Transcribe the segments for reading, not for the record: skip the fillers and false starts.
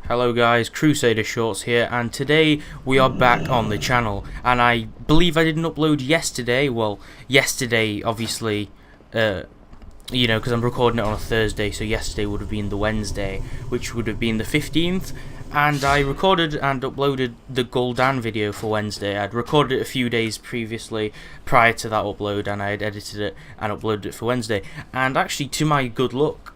Hello guys, Crusader Shorts here, and today we are back on the channel, and I believe I didn't upload yesterday. Well, yesterday obviously, because I'm recording it on a Thursday, so yesterday would have been the Wednesday, which would have been the 15th, and I recorded and uploaded the Gul'dan video for Wednesday. I'd recorded it a few days previously prior to that upload, and I had edited it and uploaded it for Wednesday, and actually to my good luck,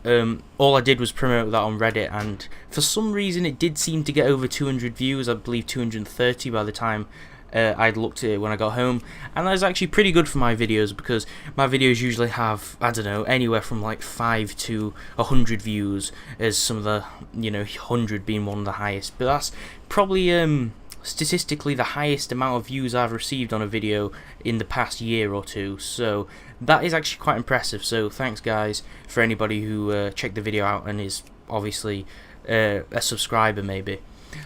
all I did was promote that on Reddit, and for some reason it did seem to get over 200 views, I believe 230 by the time I'd looked at it when I got home, and that is actually pretty good for my videos, because my videos usually have, I don't know, anywhere from like 5 to 100 views, as some of the, 100 being one of the highest, but that's probably statistically the highest amount of views I've received on a video in the past year or two, so that is actually quite impressive. So thanks guys for anybody who checked the video out and is obviously a subscriber maybe.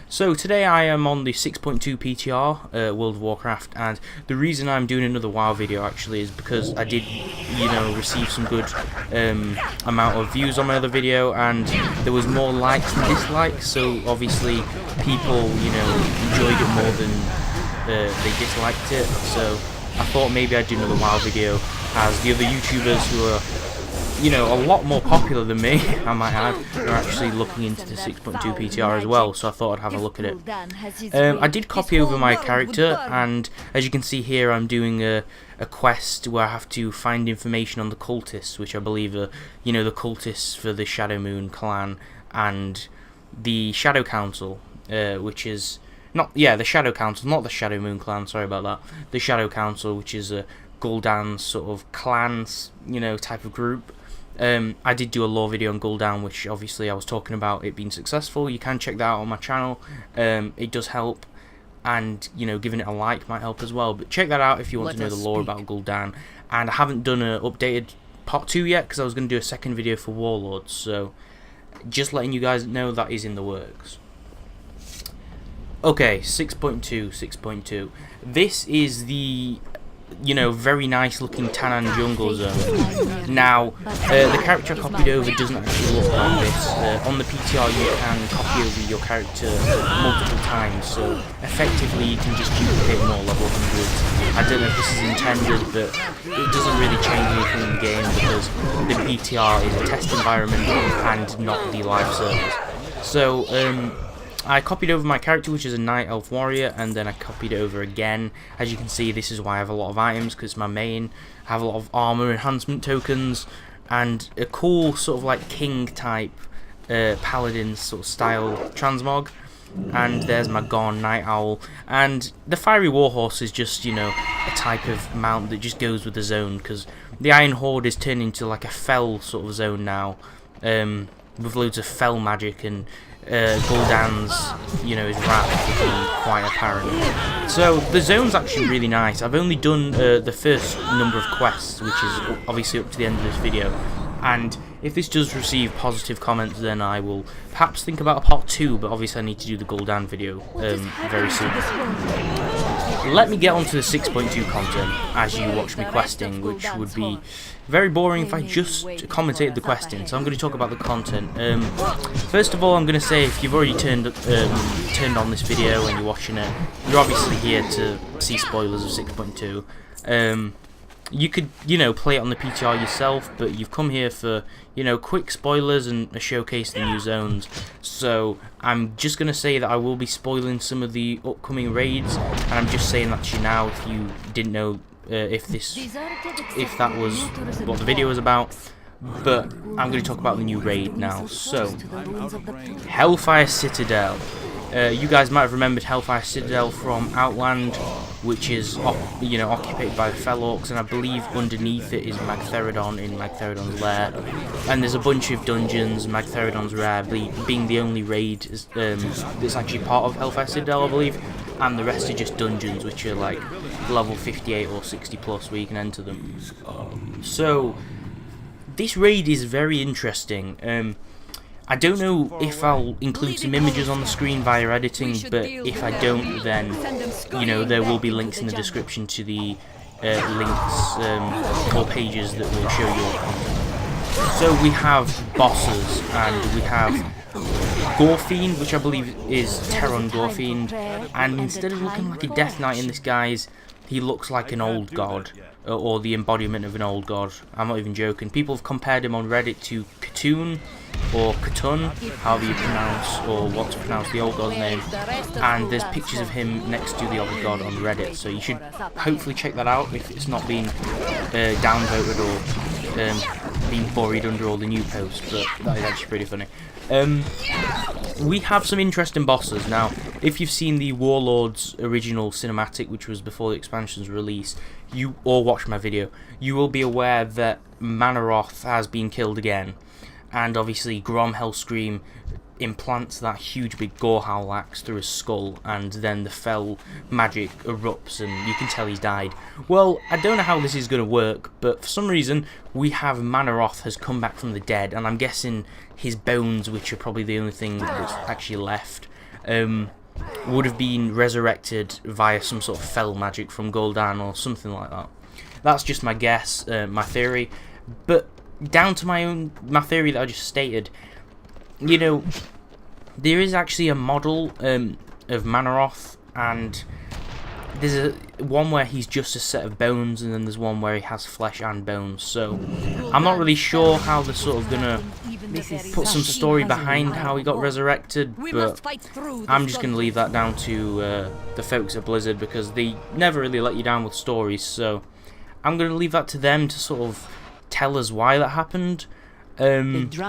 So today I am on the 6.2 PTR, World of Warcraft, and the reason I'm doing another WoW video actually is because I did, receive some good amount of views on my other video, and there was more likes than dislikes, so obviously people, enjoyed it more than they disliked it, so I thought maybe I'd do another WoW video, as the other YouTubers who are a lot more popular than me, I might add, are actually looking into the 6.2 PTR as well, so I thought I'd have a look at it. I did copy over my character, and as you can see here, I'm doing a quest where I have to find information on the cultists, which I believe are, the cultists for the Shadow Moon clan, and the Shadow Council, which is, the Shadow Council, not the Shadow Moon clan, sorry about that, the Shadow Council, which is a Gul'dan sort of clans, type of group. I did do a lore video on Gul'dan, which obviously I was talking about it being successful. You can check that out on my channel. It does help, and giving it a like might help as well. But check that out if you want to know the lore about Gul'dan. And I haven't done an updated part 2 yet, because I was going to do a second video for Warlords. So just letting you guys know that is in the works. Okay, 6.2. This is the very nice looking Tannan jungle zone. Now, the character I copied over doesn't actually look like this. On the PTR you can copy over your character multiple times, so effectively you can just duplicate them all level 100. I don't know if this is intended, but it doesn't really change anything in the game, because the PTR is a test environment and not the live servers. So, I copied over my character, which is a Night Elf Warrior, and then I copied it over again. As you can see, this is why I have a lot of items, because my main. I have a lot of armor enhancement tokens, and a cool sort of like king type paladin sort of style transmog. And there's my Gorn Night Owl, and the Fiery Warhorse is just, a type of mount that just goes with the zone, because the Iron Horde is turned into like a fell sort of zone now, with loads of fell magic, and Gul'dan's, his wrath becoming quite apparent. So the zone's actually really nice. I've only done the first number of quests, which is obviously up to the end of this video, and if this does receive positive comments, then I will perhaps think about a part 2, but obviously I need to do the Gul'dan video very soon. Let me get on to the 6.2 content as you watch me questing, which would be very boring if I just commentated the questing, so I'm going to talk about the content. First of all, I'm going to say, if you've already turned on this video and you're watching it, you're obviously here to see spoilers of 6.2. You could, play it on the PTR yourself, but you've come here for, quick spoilers and a showcase of the new zones. So I'm just going to say that I will be spoiling some of the upcoming raids, and I'm just saying that to you now if you didn't know if that was what the video was about. But I'm going to talk about the new raid now. So, Hellfire Citadel. You guys might have remembered Hellfire Citadel from Outland, which is occupied by the Fel Orcs, and I believe underneath it is Magtheridon in Magtheridon's lair. And there's a bunch of dungeons. Magtheridon's lair being the only raid that's actually part of Hellfire Citadel, I believe, and the rest are just dungeons, which are like level 58 or 60 plus, where you can enter them. So this raid is very interesting. I don't know if I'll include some images on the screen via editing, but if I don't, then, there will be links in the description to the links or pages that will show you all content. So we have bosses, and we have Gorfiend, which I believe is Terran Gorfiend, and instead of looking like a Death Knight in disguise, he looks like an old god, or the embodiment of an old god. I'm not even joking. People have compared him on Reddit to Khatun, or Khatun, however you pronounce or want to pronounce the old god's name, and there's pictures of him next to the old god on Reddit, so you should hopefully check that out if it's not been downvoted or being buried under all the new posts, but that is actually pretty funny. We have some interesting bosses. Now, if you've seen the Warlords original cinematic, which was before the expansion's release, or watched my video, you will be aware that Manaroth has been killed again, and obviously Grom Hellscream implants that huge big Gorehowl axe through his skull, and then the fell magic erupts and you can tell he's died. Well, I don't know how this is going to work, but for some reason we have Manaroth has come back from the dead, and I'm guessing his bones, which are probably the only thing that's actually left, would have been resurrected via some sort of fell magic from Gul'dan or something like that. That's just my guess, my theory, but down to my theory that I just stated, you know, there is actually a model of Manaroth, and there's one where he's just a set of bones, and then there's one where he has flesh and bones. So I'm not really sure how they're sort of gonna put some story behind how he got resurrected, but I'm just gonna leave that down to the folks at Blizzard, because they never really let you down with stories. So I'm gonna leave that to them to sort of tell us why that happened. Because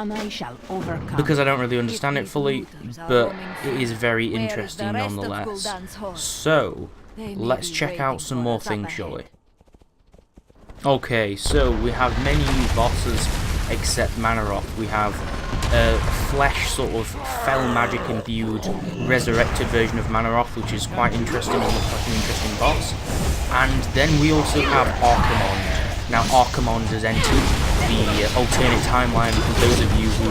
I don't really understand it fully, but it is very interesting nonetheless. So let's check out some more things, shall we? Okay, so we have many new bosses except Manaroth. We have a flesh sort of fell magic imbued resurrected version of Manaroth, which is quite interesting and looks like an interesting boss. And then we also have Archimond. Now, Archimond has entered the alternate timeline, for those of you who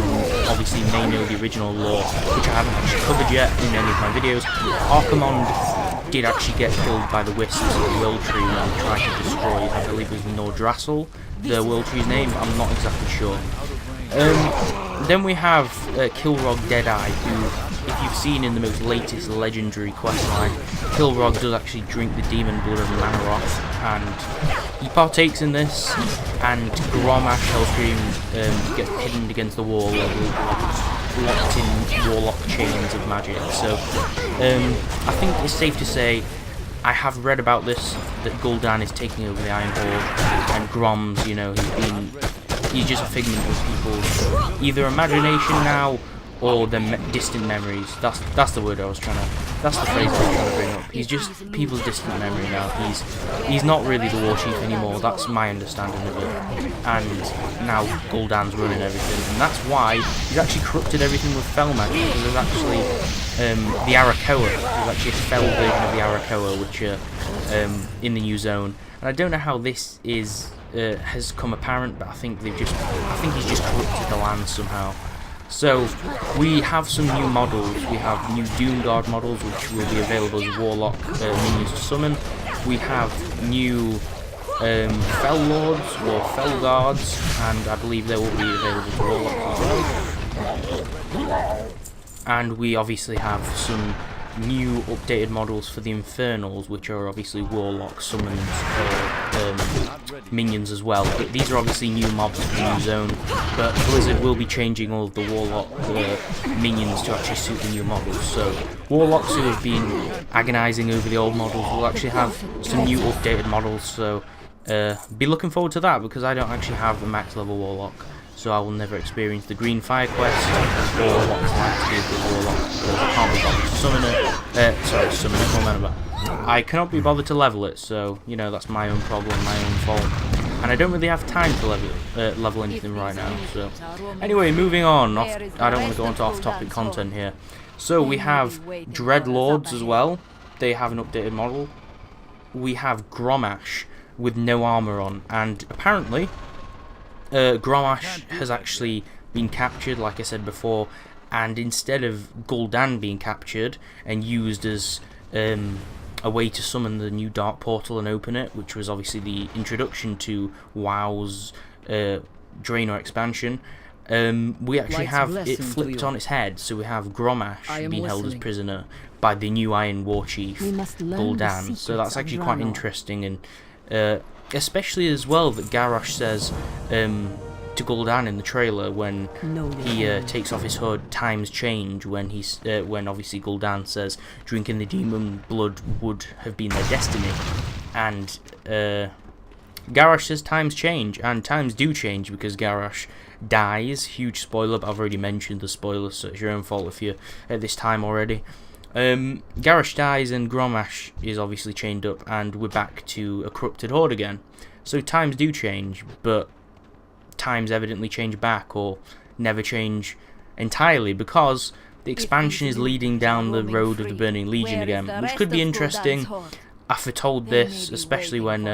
obviously may know the original lore, which I haven't actually covered yet in any of my videos. Archimond did actually get killed by the Wisps of the World Tree when they tried to destroy, I believe it was Nordrassil, the World Tree's name, I'm not exactly sure. Then we have Kilrog Deadeye, who, if you've seen in the most latest legendary questline, Kilrog does actually drink the demon blood of Manaroth, and he partakes in this, and Gromash Hellscream gets pinned against the wall, locked in warlock chains of magic. So I think it's safe to say I have read about this, that Gul'dan is taking over the Iron Horde, and Grom's, you know, he's just a figment of people's either imagination now or their distant memories. That's the word I was trying to. That's the phrase I was trying to bring up. He's just people's distant memory now. He's not really the war chief anymore. That's my understanding of it. And now Gul'dan's running everything, and that's why he's actually corrupted everything with fell magic. Because there's actually the Arakoa. There's actually a fell version of the Arakoa, which are in the new zone. And I don't know how this has come apparent, but I think he's just corrupted the land somehow. So we have some new models. We have new Doomguard models, which will be available as Warlock minions to summon. We have new Fell Lords or Fell Guards, and I believe they will be available to Warlocks as well. And we obviously have some new updated models for the Infernals, which are obviously Warlock summons minions as well. But these are obviously new mobs for the new zone, but Blizzard will be changing all of the Warlock minions to actually suit the new models. So Warlocks who have been agonising over the old models will actually have some new updated models, so be looking forward to that, because I don't actually have a max level Warlock. So I will never experience the Green Fire quest, or what it's like to do with Warlock, because I can't be bothered to summon it, what am I about? I cannot be bothered to level it, so, you know, that's my own problem, my own fault. And I don't really have time to level anything right now, so. Anyway, moving on, I don't want to go into off-topic content here. So we have Dreadlords as well, they have an updated model. We have Gromash with no armour on, and apparently Gromash has actually been captured, like I said before, and instead of Gul'dan being captured and used as a way to summon the new Dark Portal and open it, which was obviously the introduction to WoW's Draenor expansion, we actually have it flipped on its head, so we have Grommash being held as prisoner by the new Iron War Chief, Gul'dan. So that's actually quite interesting, and especially as well that Garrosh says to Gul'dan in the trailer when he takes off his hood, times change, when when obviously Gul'dan says drinking the demon blood would have been their destiny, and Garrosh says times change, and times do change because Garrosh dies. Huge spoiler, but I've already mentioned the spoilers, so it's your own fault if you're at this time already. Garrosh dies and Grommash is obviously chained up, and we're back to a corrupted horde again. So times do change, but times evidently change back, or never change entirely, because the expansion is leading down the road of the Burning Legion again, which could be interesting. I foretold this, especially when,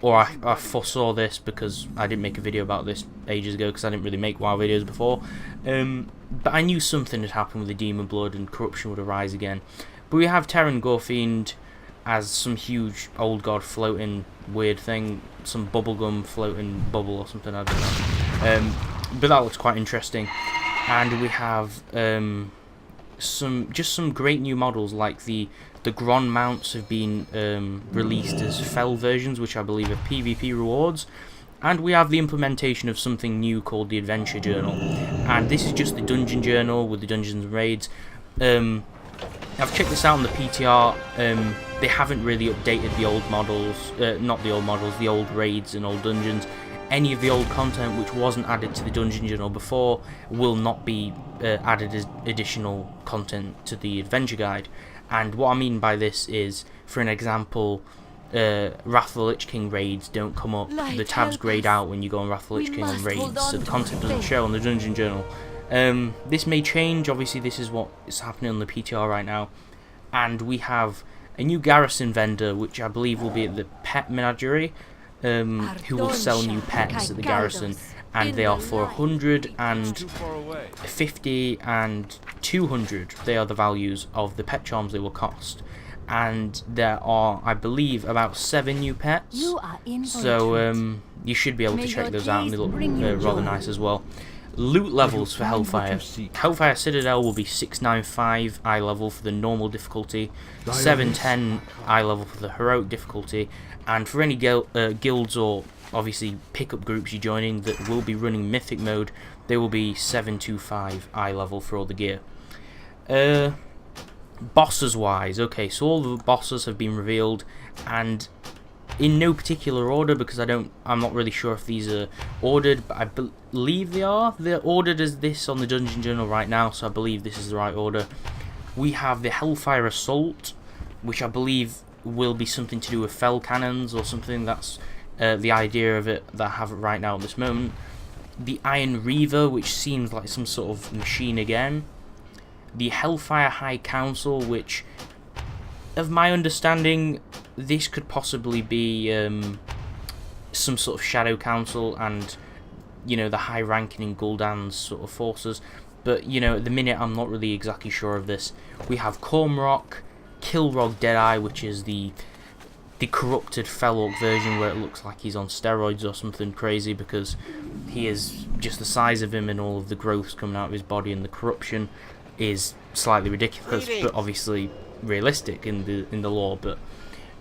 or I foresaw this because I didn't make a video about this ages ago because I didn't really make WoW videos before. But I knew something had happened with the Demon Blood and corruption would arise again. But we have Terran Gorefiend as some huge old god floating weird thing, some bubblegum floating bubble or something, I don't know. But that looks quite interesting. And we have some great new models, like the Gron mounts have been released as Fel versions, which I believe are PvP rewards, and we have the implementation of something new called the Adventure Journal, and this is just the dungeon journal with the dungeons and raids. I've checked this out on the PTR. They haven't really updated the old models, not the old models, the old raids and old dungeons. Any of the old content which wasn't added to the dungeon journal before will not be added as additional content to the adventure guide. And what I mean by this is, for an example, Wrath of the Lich King raids don't come up. The tabs grayed out when you go on Wrath of the Lich King on raids, so the content doesn't show on the dungeon journal. This may change. Obviously this is what is happening on the PTR right now. And we have a new garrison vendor, which I believe will be at the Pet Menagerie, who will sell new pets at the garrison, and they are for 150 and 200. They are the values of the pet charms they will cost, and there are, I believe, about 7 new pets, so you should be able to check those out, and they look rather nice as well. Loot levels for Hellfire. Hellfire Citadel will be 695 eye level for the normal difficulty, 710 eye level for the heroic difficulty, and for any guilds or obviously pickup groups you're joining that will be running mythic mode, they will be 725 eye level for all the gear. Bosses wise, okay, so all the bosses have been revealed, and in no particular order, because I'm not really sure if these are ordered, but I believe they are. They're ordered as this on the Dungeon Journal right now, so I believe this is the right order. We have the Hellfire Assault, which I believe will be something to do with Fel cannons or something. That's the idea of it that I have right now at this moment. The Iron Reaver, which seems like some sort of machine again. The Hellfire High Council, which, of my understanding, this could possibly be some sort of Shadow Council and, you know, the high ranking in Gul'dan's sort of forces. But, you know, at the minute I'm not really exactly sure of this. We have Cormrock, Kilrog Deadeye, which is the corrupted Fel Orc version where it looks like he's on steroids or something crazy, because he is just the size of him and all of the growths coming out of his body, and the corruption is slightly ridiculous, but obviously realistic in the lore. But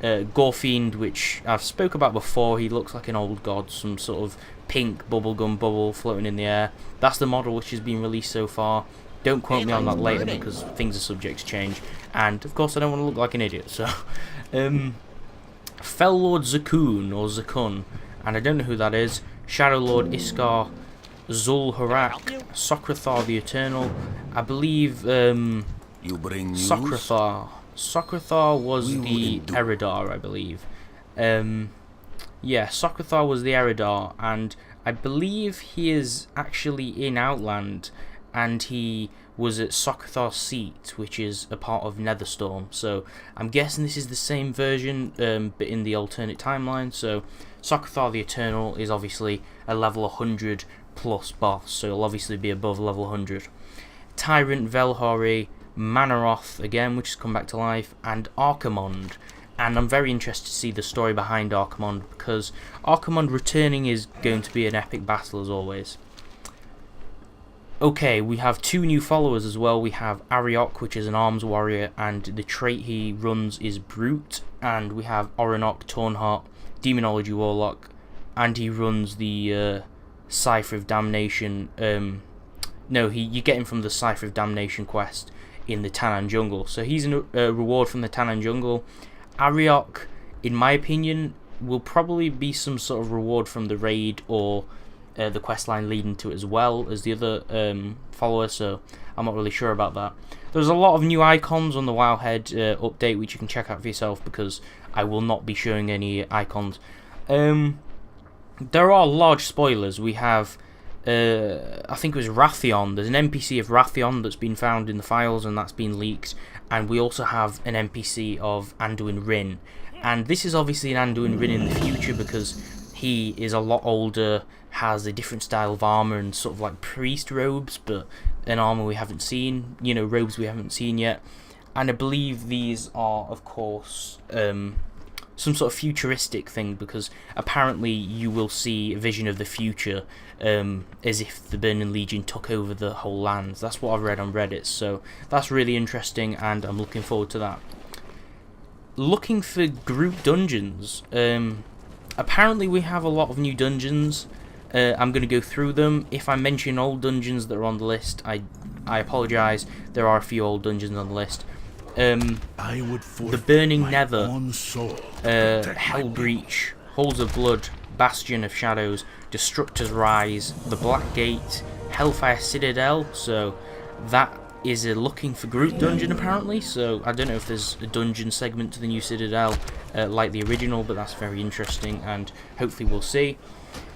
Gorefiend, which I've spoke about before, he looks like an old god, some sort of pink bubblegum bubble floating in the air. That's the model which has been released so far. Don't quote me on that later because things are subject to change, and of course I don't want to look like an idiot. So Fel Lord Zakun or Zakun, and I don't know who that is. Shadow Lord Iskar Zul'Harak, Socrathar the Eternal. I believe Socrathar was the Eridar, I believe. Yeah, Socrathar was the Eridar, and I believe he is actually in Outland, and he was at Socrathar's seat, which is a part of Netherstorm. So I'm guessing this is the same version, but in the alternate timeline. So Socrathar the Eternal is obviously a level 100 plus boss, so he'll obviously be above level 100. Tyrant Velhori, Manaroth again, which has come back to life, and Archimonde. And I'm very interested to see the story behind Archimonde, because Archimonde returning is going to be an epic battle as always. Okay, we have 2 new followers as well. We have Ariok, which is an arms warrior, and the trait he runs is Brute. And we have Orenok, Tornheart, Demonology Warlock, and he runs the Cipher of Damnation. No, you get him from the Cipher of Damnation quest in the Tanaan Jungle. So he's a reward from the Tanaan Jungle. Ariok, in my opinion, will probably be some sort of reward from the raid or the quest line leading to it, as well as the other follower, so I'm not really sure about that. There's a lot of new icons on the Wowhead update, which you can check out for yourself, because I will not be showing any icons. There are large spoilers. We have, I think it was Wrathion. There's an NPC of Wrathion that's been found in the files, and that's been leaked. And we also have an NPC of Anduin Wrynn. And this is obviously an Anduin Wrynn in the future, because he is a lot older, has a different style of armor and sort of like priest robes, but an armor we haven't seen, you know, robes we haven't seen yet. And I believe these are, of course, some sort of futuristic thing, because apparently you will see a vision of the future, as if the Burning Legion took over the whole lands. That's what I've read on Reddit, so that's really interesting, and I'm looking forward to that. Looking for group dungeons. Apparently we have a lot of new dungeons. I'm going to go through them. If I mention old dungeons that are on the list, I apologise. There are a few old dungeons on the list. The Burning Nether, Hell Breach, Halls of Blood, Bastion of Shadows, Destructor's Rise, the Black Gate, Hellfire Citadel. So that is a looking for group dungeon apparently. So I don't know if there's a dungeon segment to the new Citadel like the original, but that's very interesting, and hopefully we'll see.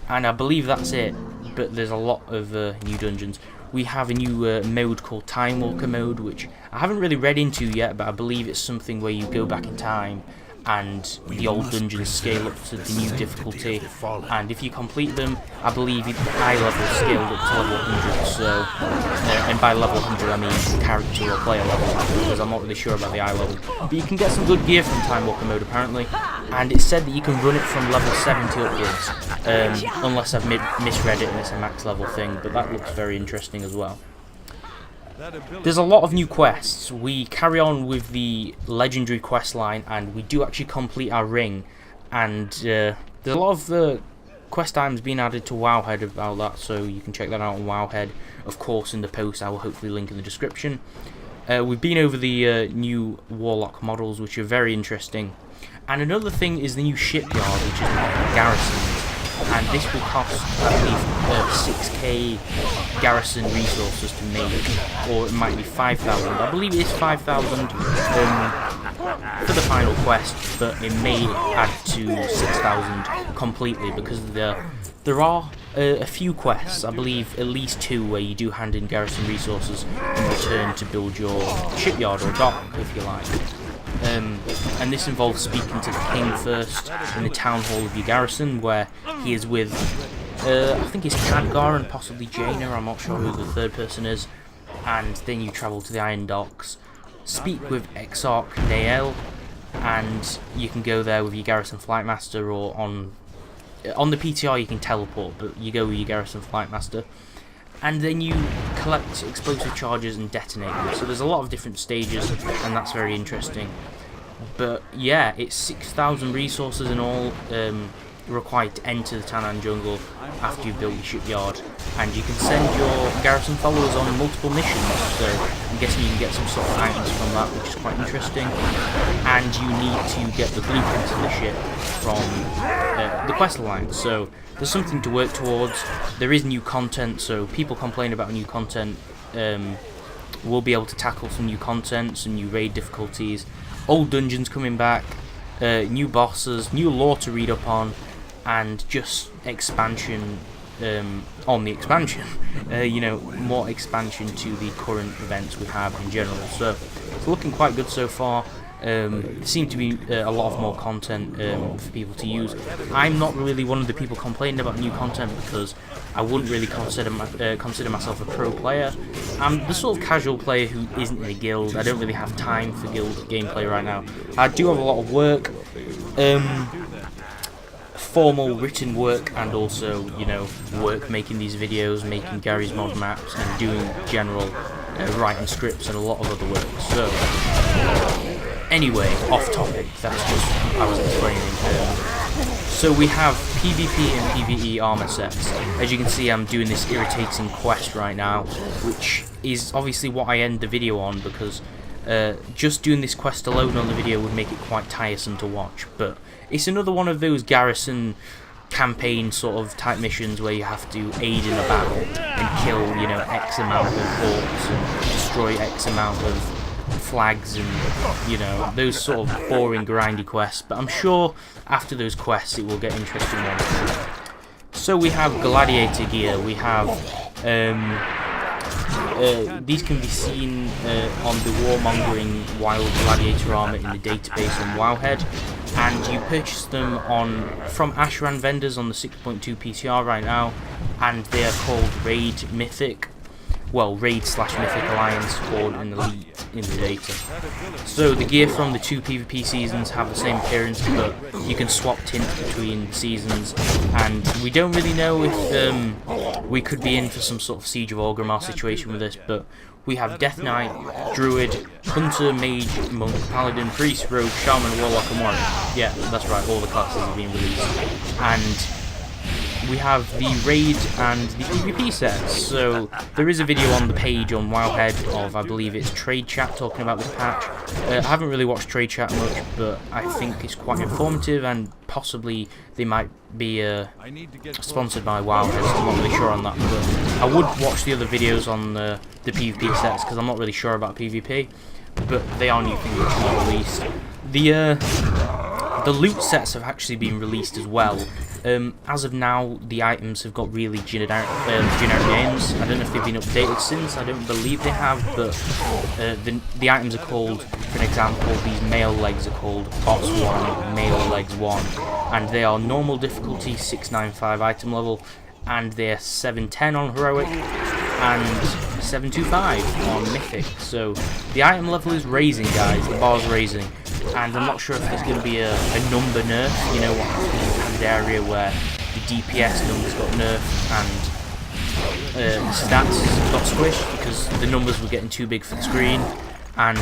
And I believe that's it, but there's a lot of new dungeons. We have a new mode called Time Walker mode, which I haven't really read into yet, but I believe it's something where you go back in time and the old dungeons scale up to the new difficulty, and if you complete them, I believe the eye level scaled up to level 100, so, and by level 100 I mean character or player level, because I'm not really sure about the eye level, but you can get some good gear from Time Walker mode apparently, and it's said that you can run it from level 70 upwards, unless I've misread it and it's a max level thing, but that looks very interesting as well. There's a lot of new quests. We carry on with the legendary quest line, and we do actually complete our ring, and there's a lot of quest items being added to Wowhead about that, so you can check that out on Wowhead. Of course, in the post I will hopefully link in the description. We've been over the new Warlock models, which are very interesting, and another thing is the new shipyard, which is like garrisons. And this will cost, I believe, 6k garrison resources to make, or it might be 5,000. I believe it is 5,000 for the final quest, but it may add to 6,000 completely, because there are a few quests, I believe at least 2, where you do hand in garrison resources in return to build your shipyard or dock, if you like. And this involves speaking to the king first in the town hall of your garrison, where he is with, I think it's Khadgar and possibly Jaina, I'm not sure who the third person is, and then you travel to the Iron Docks, speak with Exarch Nael, and you can go there with your garrison flightmaster, or on the PTR you can teleport, but you go with your garrison flightmaster. And then you collect explosive charges and detonate them. So there's a lot of different stages, and that's very interesting. But yeah, it's 6,000 resources in all required to enter the Tanaan Jungle after you've built your shipyard. And you can send your garrison followers on multiple missions, so I'm guessing you can get some sort of items from that, which is quite interesting. And you need to get the blueprints of the ship from the quest line. So there's something to work towards. There is new content, so people complain about new content. We'll be able to tackle some new content, some new raid difficulties, old dungeons coming back, new bosses, new lore to read up on, and just expansion on the expansion. You know, more expansion to the current events we have in general. So it's looking quite good so far. There seems to be a lot of more content for people to use. I'm not really one of the people complaining about new content, because I wouldn't really consider myself a pro player. I'm the sort of casual player who isn't in a guild. I don't really have time for guild gameplay right now. I do have a lot of work. formal written work and also, you know, work making these videos, making Gary's mod maps, and doing general writing scripts and a lot of other work. So, anyway, off topic, that's just I was explaining. So we have PvP and PvE armor sets. As you can see, I'm doing this irritating quest right now, which is obviously what I end the video on, because just doing this quest alone on the video would make it quite tiresome to watch. But it's another one of those garrison campaign sort of type missions where you have to aid in a battle and kill, you know, X amount of orcs and destroy X amount of flags and, you know, those sort of boring grindy quests. But I'm sure after those quests it will get interesting ones. So we have gladiator gear, we have these can be seen on the warmongering wild gladiator armor in the database on Wowhead, and you purchase them from Ashran vendors on the 6.2 PTR right now, and they are called Raid Mythic. Well, Raid/Mythic Alliance or an Elite in the data. So the gear from the 2 PvP seasons have the same appearance, but you can swap tints between seasons, and we don't really know if we could be in for some sort of Siege of Orgrimmar situation with this, but we have Death Knight, Druid, Hunter, Mage, Monk, Paladin, Priest, Rogue, Shaman, Warlock and Warrior. Yeah, that's right, all the classes have been released. And we have the Raid and the PvP sets. So there is a video on the page on Wowhead of, I believe it's Trade Chat, talking about this patch. I haven't really watched Trade Chat much, but I think it's quite informative, and possibly they might be sponsored by Wowhead, so I'm not really sure on that. But I would watch the other videos on the PvP sets, because I'm not really sure about PvP, but they are new things which are not released. The loot sets have actually been released as well. As of now, the items have got really generic names. I don't know if they've been updated since, I don't believe they have, but the items are called, for an example, these male legs are called Bots 1, Male Legs 1, and they are normal difficulty 695 item level, and they're 710 on Heroic, and 725 on Mythic. So the item level is raising, guys, the bar's raising. And I'm not sure if there's going to be a number nerf, you know what happened in the area where the DPS numbers got nerfed and the stats got squished because the numbers were getting too big for the screen and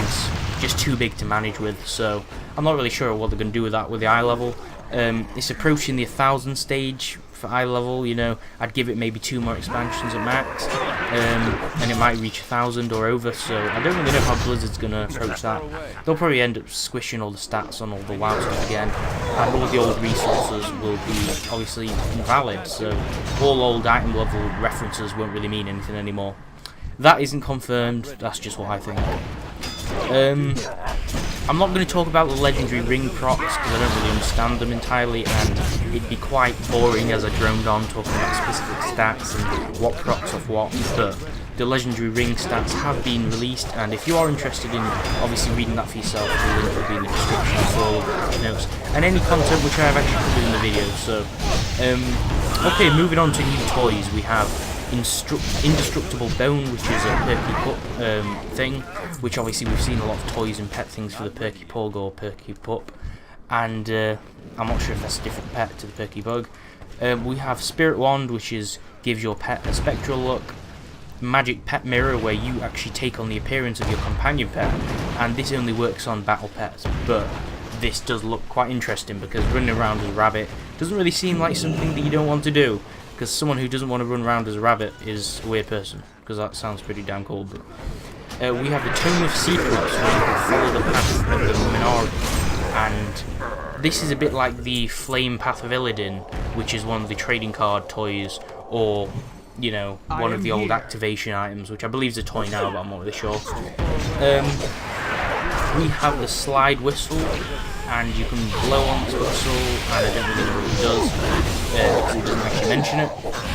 just too big to manage with. So I'm not really sure what they're going to do with that with the eye level. It's approaching the 1,000 stage for eye level, you know. I'd give it maybe 2 more expansions at max, and it might reach 1,000 or over, so I don't really know how Blizzard's going to approach that. They'll probably end up squishing all the stats on all the WoW stuff again, and all the old resources will be obviously invalid, so all old item level references won't really mean anything anymore. That isn't confirmed, that's just what I think. I'm not going to talk about the legendary ring procs because I don't really understand them entirely, and it'd be quite boring as I droned on talking about specific stats and what procs of what, but the legendary ring stats have been released, and if you are interested in obviously reading that for yourself, the link will be in the description for all of the notes and any content which I have actually covered in the video. So, okay, moving on to new toys, we have Indestructible Bone, which is a Perky Pup thing, which obviously we've seen a lot of toys and pet things for the Perky Pug or Perky Pup, and I'm not sure if that's a different pet to the Perky Bug. We have Spirit Wand, which gives your pet a spectral look. Magic Pet Mirror, where you actually take on the appearance of your companion pet, and this only works on battle pets, but this does look quite interesting because running around as a rabbit doesn't really seem like something that you don't want to do, because someone who doesn't want to run around as a rabbit is a weird person, because that sounds pretty damn cool. But we have the Tome of Secrets, where you can follow the path of the minority, and this is a bit like the Flame Path of Illidan, which is one of the trading card toys, or, you know, one of the old activation items, which I believe is a toy now, but I'm not really sure. We have the Slide Whistle, and you can blow on this whistle, and I don't really know what it does, because it doesn't actually mention it.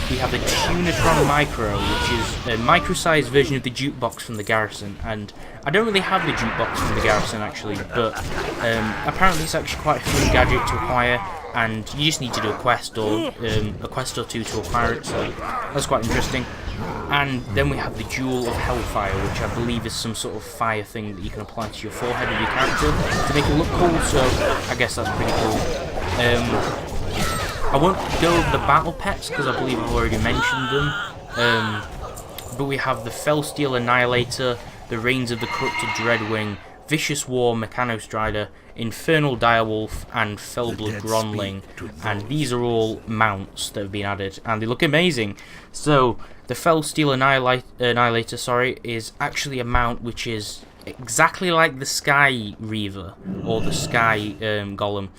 We have the Tunatron Micro, which is a micro-sized version of the jukebox from the Garrison, and I don't really have the jukebox from the Garrison actually, but apparently it's actually quite a fun gadget to acquire, and you just need to do a quest or two to acquire it, so that's quite interesting. And then we have the Jewel of Hellfire, which I believe is some sort of fire thing that you can apply to your forehead of your character to make it look cool, so I guess that's pretty cool. I won't go over the battle pets because I believe I've already mentioned them. But we have the Fellsteel Annihilator, the Reigns of the Corrupted Dreadwing, Vicious War Mechanostrider, Infernal Direwolf, and Fellblood Gronling, and these are all mounts that have been added, and they look amazing. So the Fellsteel Annihilator, is actually a mount which is exactly like the Sky Reaver or the Sky Golem,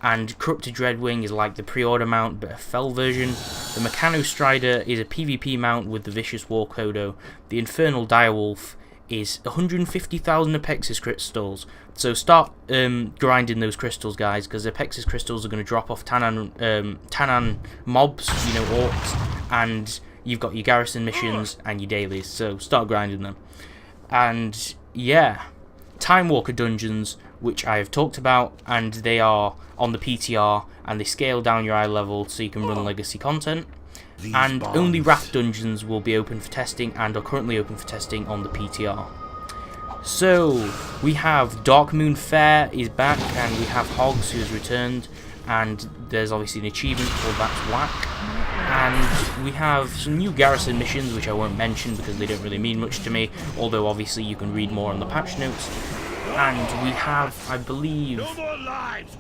and Corrupted Dreadwing is like the pre-order mount but a Fell version. The Mechanostrider is a PvP mount with the Vicious War Kodo. The Infernal Direwolf is 150,000 Apexis crystals. So start grinding those crystals, guys, because the Apexis crystals are going to drop off Tannan mobs, you know, orcs, and you've got your garrison missions and your dailies, so start grinding them. And yeah, Time Walker dungeons, which I have talked about, and they are on the PTR, and they scale down your eye level so you can run legacy content. And only Wrath dungeons will be open for testing and are currently open for testing on the PTR. So we have Dark Moon Fair is back, and we have Hogs who has returned, and there's obviously an achievement called That's Whack. And we have some new garrison missions which I won't mention because they don't really mean much to me, although obviously you can read more on the patch notes. And we have, I believe,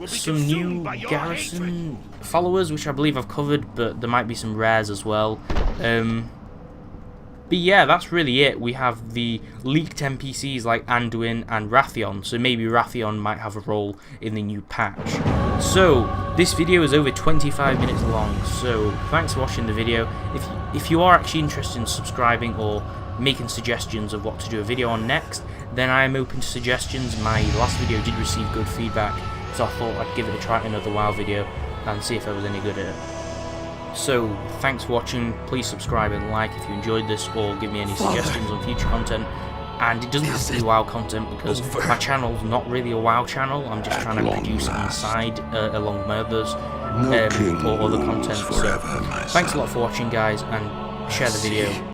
some new garrison followers, which I believe I've covered, but there might be some rares as well. But yeah, that's really it. We have the leaked NPCs like Anduin and Wrathion, so maybe Wrathion might have a role in the new patch. So, this video is over 25 minutes long, so thanks for watching the video. If you are actually interested in subscribing or making suggestions of what to do a video on next, then I am open to suggestions. My last video did receive good feedback, so I thought I'd give it a try at another WoW video and see if I was any good at it. So, thanks for watching. Please subscribe and like if you enjoyed this, or give me any suggestions on future content. And it doesn't have to be WoW content because my channel's not really a WoW channel. I'm just trying to produce it on the side along with my others, or other content. So, thanks a lot for watching, guys, and share the video.